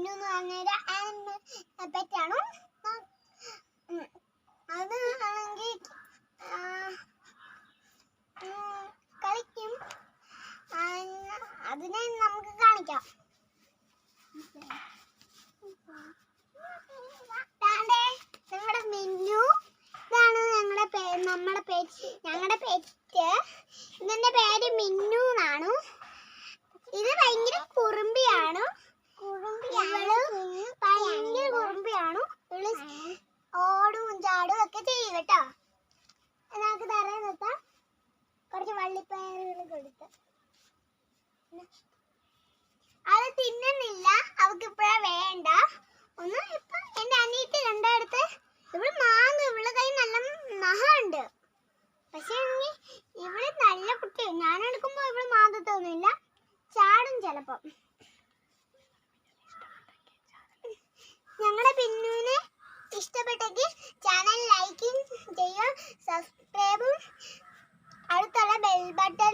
മിന്നു എന്ന് പറഞ്ഞൊരു ആനിമലിനെ പറ്റിയാണ്. അത് ആണെങ്കിൽ കളിക്കും. അതിനെ നമുക്ക് കാണിക്കാം. ഞങ്ങളുടെ മിന്നു, ഇതാണ് ഞങ്ങളുടെ പെറ്റ്. ഇതിന്റെ പേര് മിന്നു എന്നാണ്. ഇത് ഭയങ്കര കുറുമ്പിയാണ്. ഭയങ്കര കുറുമ്പിയാണ്. ഓടും ചാടും ഒക്കെ ചെയ്യും കേട്ടോ. നമുക്ക് തറയിൽ നിർത്താം. കുറച്ച് വള്ളിപ്പയറുകൾ കൊടുത്ത് അത് തിന്നുന്നില്ല. അവൾക്ക് ഇപ്പഴാ വേണ്ട. ഒന്ന് ഇപ്പൊ എന്റെ അനിയത്തി രണ്ടടുത്ത് ഇവിടെ മാങ്ങ. ഇവളുടെ കൈ നല്ല നഖമുണ്ട്. പക്ഷെ ഇവള് നല്ല കുട്ടി. ഞാൻ എടുക്കുമ്പോ ഇവള് മാന്തത്തൊന്നുമില്ല. ചാടും ചിലപ്പോ. ഞങ്ങളുടെ പിന്നുവിനെ ഇഷ്ടപ്പെട്ടെങ്കിൽ ചാനൽ ലൈക്കും ചെയ്യുക, സബ്സ്ക്രൈബും അടുത്തുള്ള ബെൽ ബട്ടൺ